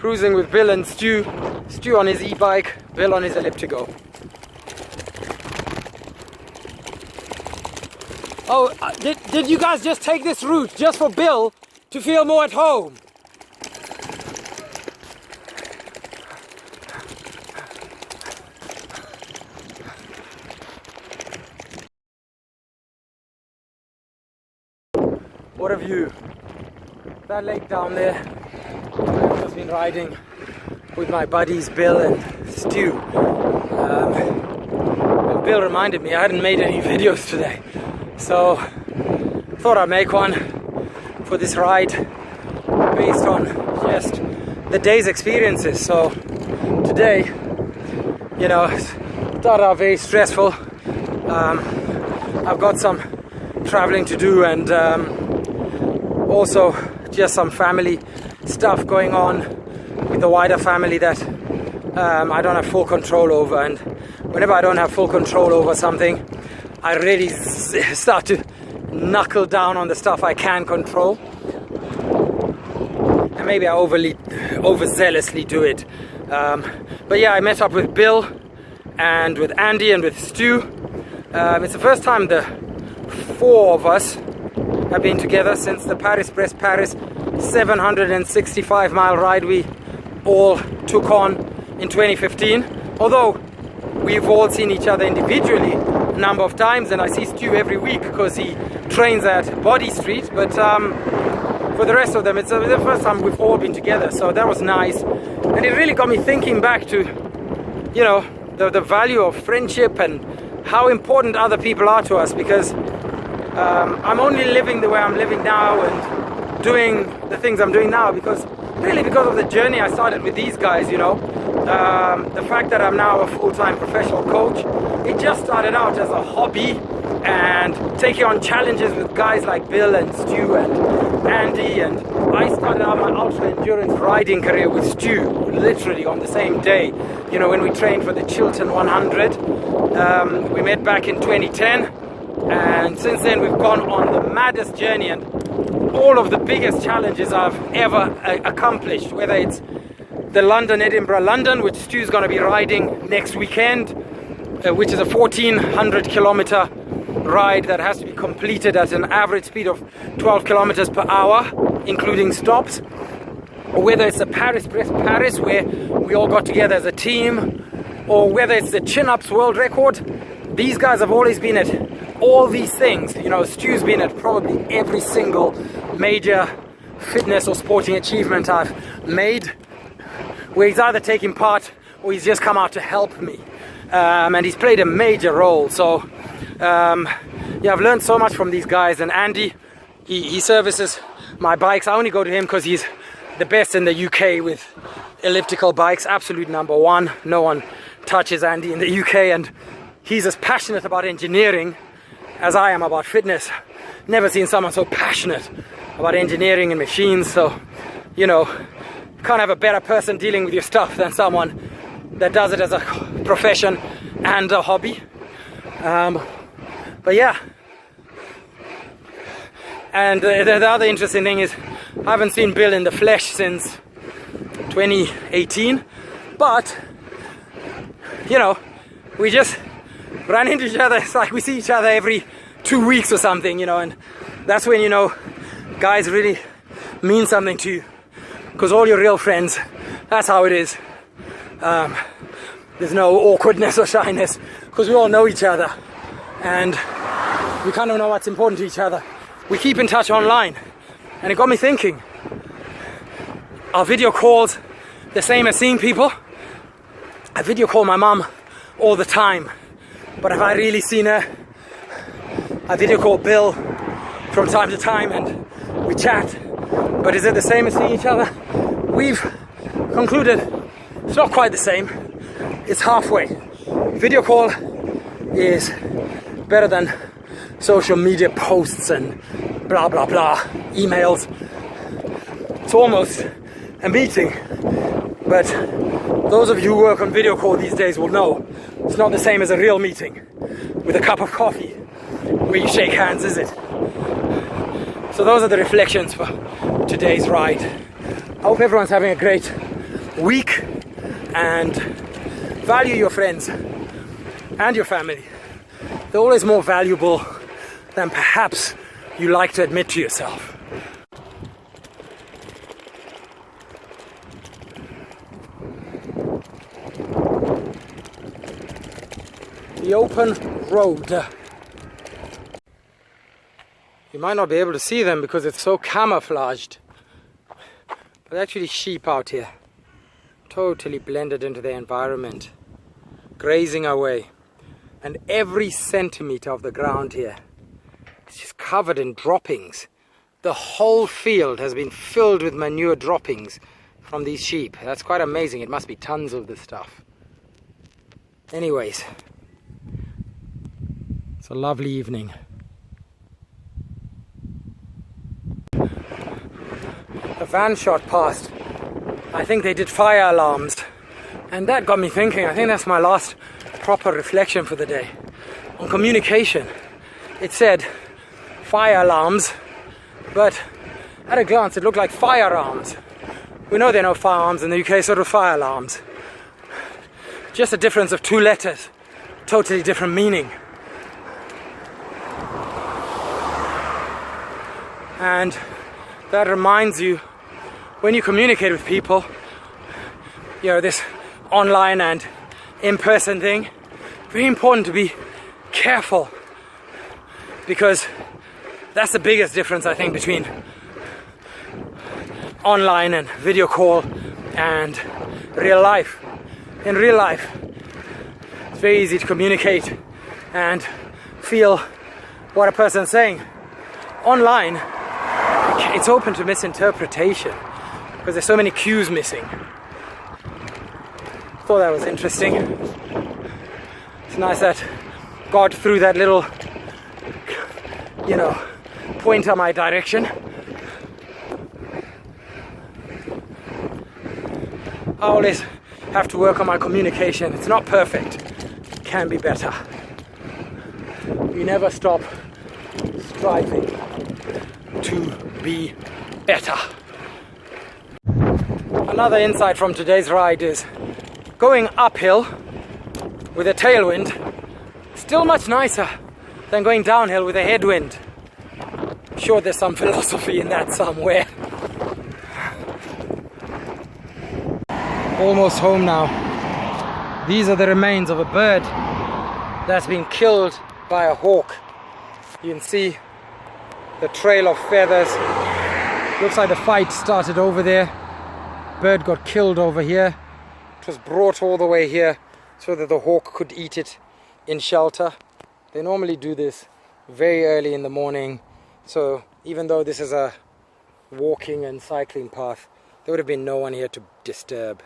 cruising with Bill and Stu. Stu on his e-bike, Bill on his ElliptiGO. Oh, did you guys just take this route just for Bill to feel more at home? What a view. That lake down there. I've just been riding with my buddies Bill and Stu. And Bill reminded me I hadn't made any videos today. So thought I'd make one for this ride based on just the day's experiences. So today, you know, started out very stressful. I've got some traveling to do and also just some family stuff going on with the wider family that I don't have full control over, and whenever I don't have full control over something, I really start to knuckle down on the stuff I can control, and maybe I overzealously do it. But yeah, I met up with Bill and with Andy and with Stu. It's the first time the four of us have been together since the Paris Brest Paris 765-mile ride we all took on in 2015. Although we've all seen each other individually a number of times, and I see Stu every week because he trains at Body Street, but for the rest of them it's the first time we've all been together, so that was nice. And it really got me thinking back to, you know, the value of friendship and how important other people are to us, because I'm only living the way I'm living now and doing the things I'm doing now because of the journey I started with these guys, you know. The fact that I'm now a full-time professional coach, it just started out as a hobby and taking on challenges with guys like Bill and Stu and Andy, and I started out my ultra endurance riding career with Stu literally on the same day, you know, when we trained for the Chiltern 100. We met back in 2010. And since then we've gone on the maddest journey and all of the biggest challenges I've ever accomplished, whether it's the Edinburgh-London, which Stu's going to be riding next weekend, which is a 1,400 kilometer ride that has to be completed at an average speed of 12 kilometers per hour, including stops, or whether it's the Paris Brest Paris, where we all got together as a team, or whether it's the chin-ups world record. These guys have always been at all these things. You know, Stu's been at probably every single major fitness or sporting achievement I've made, where he's either taking part or he's just come out to help me, and he's played a major role. So yeah, I've learned so much from these guys. And Andy, he services my bikes. I only go to him because he's the best in the UK with elliptical bikes, absolute number one. No one touches Andy in the UK, and he's as passionate about engineering as I am about fitness. Never seen someone so passionate about engineering and machines. So, you know, you can't have a better person dealing with your stuff than someone that does it as a profession and a hobby. But yeah, and the other interesting thing is I haven't seen Bill in the flesh since 2018, but you know, we just run into each other. It's like we see each other every 2 weeks or something, you know, and that's when, you know, guys really mean something to you, because all your real friends, that's how it is. There's no awkwardness or shyness, because we all know each other and we kind of know what's important to each other. We keep in touch online, and it got me thinking, are video calls the same as seeing people? I video call my mum all the time, but have I really seen her? I video call Bill from time to time and we chat, but is it the same as seeing each other? We've concluded it's not quite the same. It's halfway. Video call is better than social media posts and blah blah blah, emails. It's almost a meeting, but those of you who work on video call these days will know it's not the same as a real meeting with a cup of coffee where you shake hands, is it? So those are the reflections for today's ride. I hope everyone's having a great week, and value your friends and your family. They're always more valuable than perhaps you like to admit to yourself. The open road. You might not be able to see them because it's so camouflaged. But actually sheep out here. Totally blended into their environment. Grazing away. And every centimeter of the ground here is just covered in droppings. The whole field has been filled with manure droppings from these sheep. That's quite amazing. It must be tons of this stuff. Anyways, it's a lovely evening. A van shot past. I think they did fire alarms. And that got me thinking. I think that's my last proper reflection for the day. On communication, it said fire alarms, but at a glance it looked like firearms. We know there are no firearms in the UK, so do fire alarms. Just a difference of 2 letters, totally different meaning. And that reminds you, when you communicate with people, you know, this online and in-person thing, very important to be careful, because that's the biggest difference, I think, between online and video call and real life. In real life, it's very easy to communicate and feel what a person's saying. Online, it's open to misinterpretation because there's so many cues missing. Thought that was interesting. It's nice that God threw that little, you know, pointer my direction. I always have to work on my communication. It's not perfect. It can be better. We never stop striving to be better. Another insight from today's ride is going uphill with a tailwind still much nicer than going downhill with a headwind. I'm sure there's some philosophy in that somewhere. Almost home now. These are the remains of a bird that's been killed by a hawk. You can see the trail of feathers. Looks like the fight started over there. Bird got killed over here. It was brought all the way here so that the hawk could eat it in shelter. They normally do this very early in the morning, so even though this is a walking and cycling path, there would have been no one here to disturb.